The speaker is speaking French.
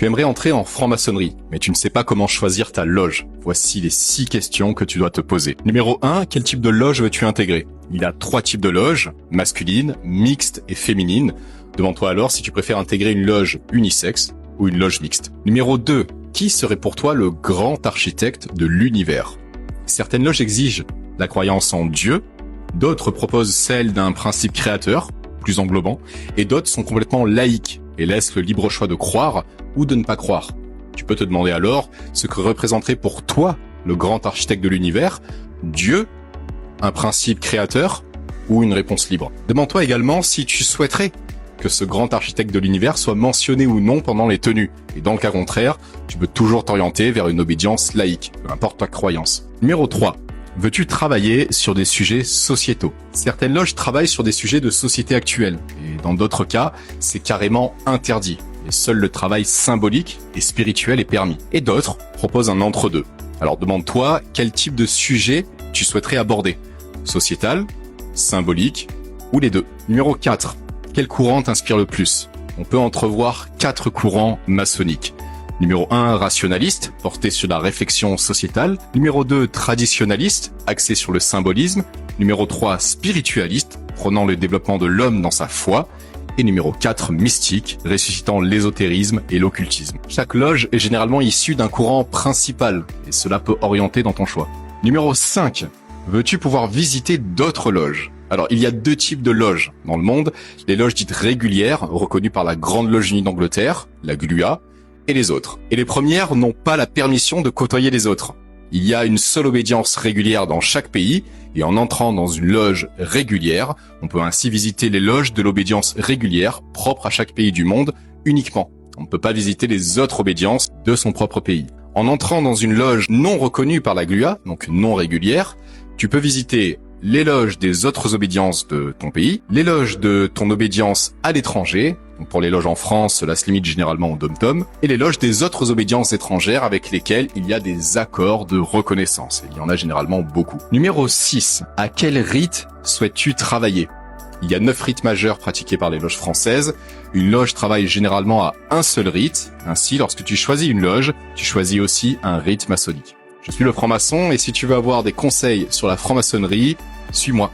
Tu aimerais entrer en franc-maçonnerie, mais tu ne sais pas comment choisir ta loge. Voici les 6 questions que tu dois te poser. Numéro 1, quel type de loge veux-tu intégrer? Il y a 3 types de loges, masculine, mixte et féminine. Demande-toi alors si tu préfères intégrer une loge unisexe ou une loge mixte. Numéro 2, qui serait pour toi le grand architecte de l'univers? Certaines loges exigent la croyance en Dieu, d'autres proposent celle d'un principe créateur, plus englobant, et d'autres sont complètement laïques et laissent le libre choix de croire ou de ne pas croire. Tu peux te demander alors ce que représenterait pour toi le grand architecte de l'univers, Dieu, un principe créateur ou une réponse libre. Demande-toi également si tu souhaiterais que ce grand architecte de l'univers soit mentionné ou non pendant les tenues. Et dans le cas contraire, tu peux toujours t'orienter vers une obédience laïque, peu importe ta croyance. Numéro 3. Veux-tu travailler sur des sujets sociétaux? Certaines loges travaillent sur des sujets de société actuelle, et dans d'autres cas, c'est carrément interdit. Et seul le travail symbolique et spirituel est permis. Et d'autres proposent un entre-deux. Alors demande-toi quel type de sujet tu souhaiterais aborder. Sociétal, symbolique ou les deux. Numéro 4. Quel courant t'inspire le plus? On peut entrevoir 4 courants maçonniques. Numéro 1, rationaliste, porté sur la réflexion sociétale. Numéro 2, traditionnaliste, axé sur le symbolisme. Numéro 3, spiritualiste, prônant le développement de l'homme dans sa foi. Et numéro 4, mystique, ressuscitant l'ésotérisme et l'occultisme. Chaque loge est généralement issue d'un courant principal, et cela peut orienter dans ton choix. Numéro 5, veux-tu pouvoir visiter d'autres loges? Alors, il y a 2 types de loges dans le monde. Les loges dites régulières, reconnues par la Grande Loge Unie d'Angleterre, la GLUA, et les autres. Et les premières n'ont pas la permission de côtoyer les autres. Il y a une seule obédience régulière dans chaque pays, et en entrant dans une loge régulière, on peut ainsi visiter les loges de l'obédience régulière propre à chaque pays du monde uniquement. On ne peut pas visiter les autres obédiences de son propre pays. En entrant dans une loge non reconnue par la GLUA, donc non régulière, tu peux visiter les loges des autres obédiences de ton pays, les loges de ton obédience à l'étranger, donc pour les loges en France, cela se limite généralement au dom-tom, et les loges des autres obédiences étrangères avec lesquelles il y a des accords de reconnaissance. Et il y en a généralement beaucoup. Numéro 6. À quel rite souhaites-tu travailler? Il y a 9 rites majeurs pratiqués par les loges françaises. Une loge travaille généralement à un seul rite. Ainsi, lorsque tu choisis une loge, tu choisis aussi un rite maçonnique. Je suis le franc-maçon et si tu veux avoir des conseils sur la franc-maçonnerie, suis-moi.